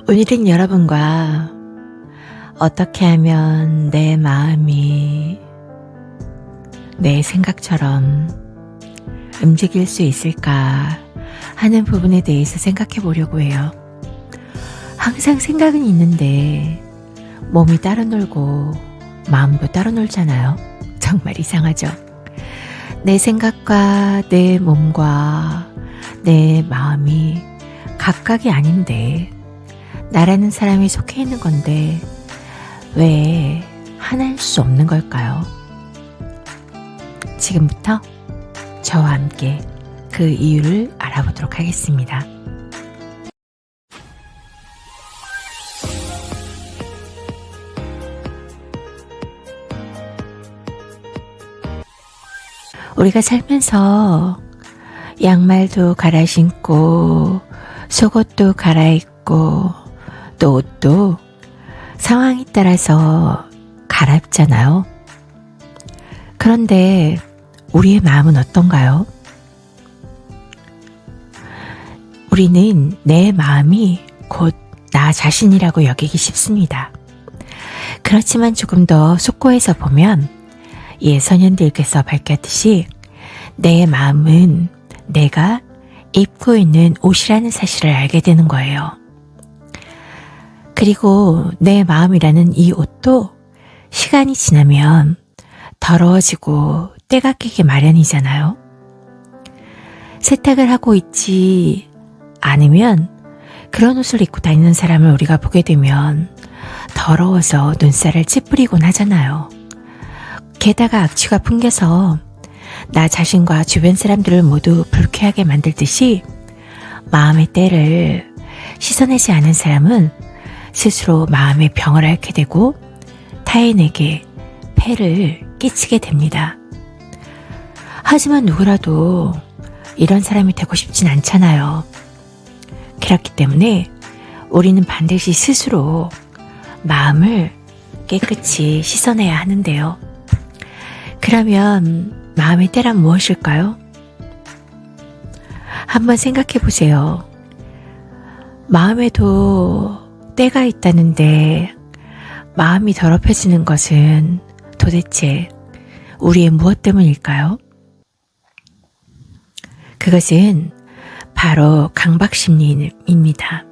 오늘은 여러분과 어떻게 하면 내 마음이 내 생각처럼 움직일 수 있을까 하는 부분에 대해서 생각해 보려고 해요. 항상 생각은 있는데 몸이 따로 놀고 마음도 따로 놀잖아요. 정말 이상하죠? 내 생각과 내 몸과 내 마음이 각각이 아닌데 나라는 사람이 속해 있는 건데 왜 하나일 수 없는 걸까요? 지금부터 저와 함께 그 이유를 알아보도록 하겠습니다. 우리가 살면서 양말도 갈아 신고 속옷도 갈아입고 또 옷도 상황에 따라서 갈아입잖아요. 그런데 우리의 마음은 어떤가요? 우리는 내 마음이 곧 나 자신이라고 여기기 쉽습니다. 그렇지만 조금 더 숙고해서 보면 예선현들께서 밝혔듯이 내 마음은 내가 입고 있는 옷이라는 사실을 알게 되는 거예요. 그리고 내 마음이라는 이 옷도 시간이 지나면 더러워지고 때가 끼기 마련이잖아요. 세탁을 하고 있지 않으면 그런 옷을 입고 다니는 사람을 우리가 보게 되면 더러워서 눈살을 찌푸리곤 하잖아요. 게다가 악취가 풍겨서 나 자신과 주변 사람들을 모두 불쾌하게 만들듯이 마음의 때를 씻어내지 않은 사람은 스스로 마음의 병을 앓게 되고 타인에게 폐를 끼치게 됩니다. 하지만 누구라도 이런 사람이 되고 싶진 않잖아요. 그렇기 때문에 우리는 반드시 스스로 마음을 깨끗이 씻어내야 하는데요. 그러면 마음의 때란 무엇일까요? 한번 생각해 보세요. 마음에도 때가 있다는데 마음이 더럽혀지는 것은 도대체 우리의 무엇 때문일까요? 그것은 바로 강박심리입니다.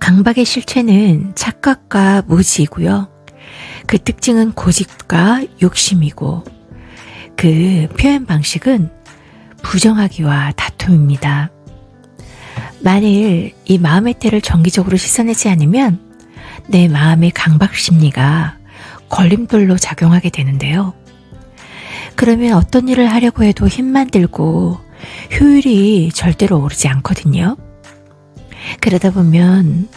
강박의 실체는 착각과 무지이고요. 그 특징은 고집과 욕심이고 그 표현 방식은 부정하기와 다툼입니다. 만일 이 마음의 때를 정기적으로 씻어내지 않으면 내 마음의 강박심리가 걸림돌로 작용하게 되는데요. 그러면 어떤 일을 하려고 해도 힘만 들고 효율이 절대로 오르지 않거든요. 그러다 보면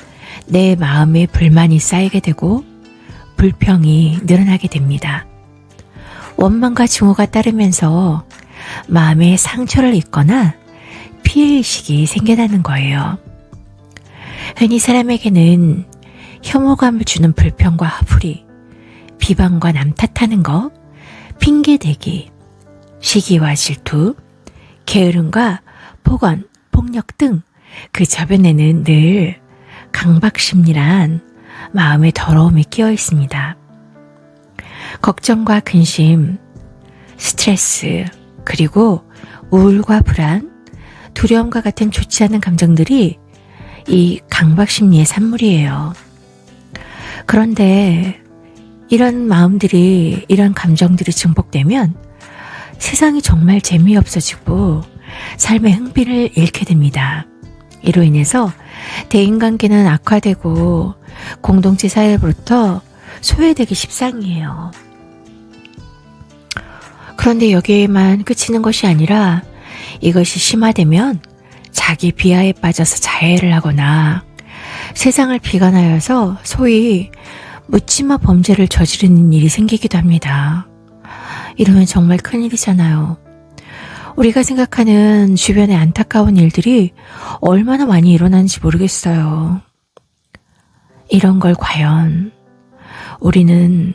내 마음에 불만이 쌓이게 되고 불평이 늘어나게 됩니다. 원망과 증오가 따르면서 마음에 상처를 입거나 피해의식이 생겨나는 거예요. 흔히 사람에게는 혐오감을 주는 불평과 화풀이, 비방과 남 탓하는 것, 핑계대기, 시기와 질투, 게으름과 폭언, 폭력 등 그 저변에는 늘 강박심리란 마음의 더러움이 끼어 있습니다. 걱정과 근심, 스트레스, 그리고 우울과 불안, 두려움과 같은 좋지 않은 감정들이 이 강박심리의 산물이에요. 그런데 이런 마음들이, 이런 감정들이 증폭되면 세상이 정말 재미없어지고 삶의 흥미를 잃게 됩니다. 이로 인해서 대인관계는 악화되고 공동체 사회로부터 소외되기 십상이에요. 그런데 여기에만 그치는 것이 아니라 이것이 심화되면 자기 비하에 빠져서 자해를 하거나 세상을 비관하여서 소위 묻지마 범죄를 저지르는 일이 생기기도 합니다. 이러면 정말 큰일이잖아요. 우리가 생각하는 주변의 안타까운 일들이 얼마나 많이 일어나는지 모르겠어요. 이런 걸 과연 우리는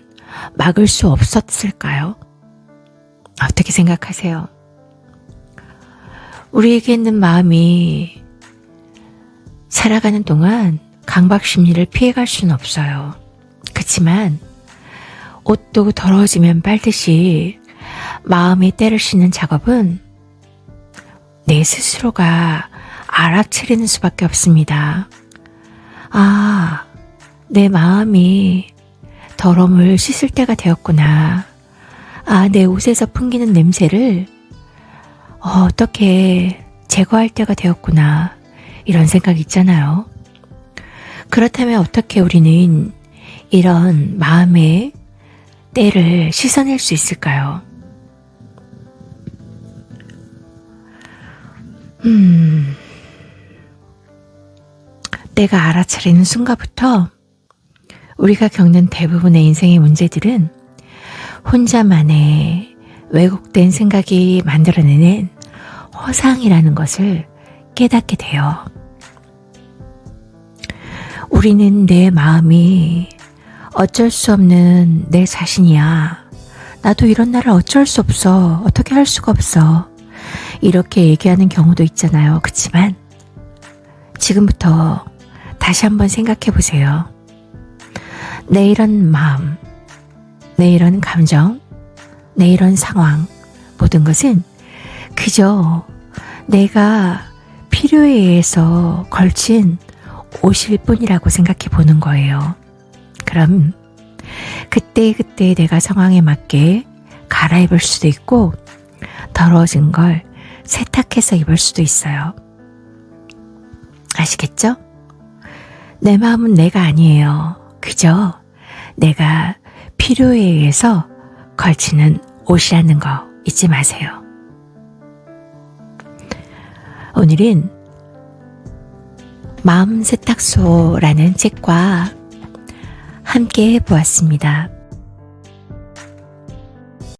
막을 수 없었을까요? 어떻게 생각하세요? 우리에게 있는 마음이 살아가는 동안 강박 심리를 피해갈 수는 없어요. 그치만 옷도 더러워지면 빨듯이 마음의 때를 씻는 작업은 내 스스로가 알아차리는 수밖에 없습니다. 아, 내 마음이 더러움을 씻을 때가 되었구나. 아, 내 옷에서 풍기는 냄새를 어떻게 제거할 때가 되었구나. 이런 생각 있잖아요. 그렇다면 어떻게 우리는 이런 마음의 때를 씻어낼 수 있을까요? 때가 알아차리는 순간부터 우리가 겪는 대부분의 인생의 문제들은 혼자만의 왜곡된 생각이 만들어내는 허상이라는 것을 깨닫게 돼요. 우리는 내 마음이 어쩔 수 없는 내 자신이야. 나도 이런 날을 어쩔 수 없어. 어떻게 할 수가 없어. 이렇게 얘기하는 경우도 있잖아요. 그치만 지금부터 다시 한번 생각해 보세요. 내 이런 마음, 내 이런 감정, 내 이런 상황, 모든 것은 그저 내가 필요에 의해서 걸친 옷일 뿐이라고 생각해 보는 거예요. 그럼 그때그때 내가 상황에 맞게 갈아입을 수도 있고 더러워진 걸 세탁해서 입을 수도 있어요. 아시겠죠? 내 마음은 내가 아니에요. 그저 내가 필요에 의해서 걸치는 옷이라는 거 잊지 마세요. 오늘은 마음 세탁소라는 책과 함께 해보았습니다.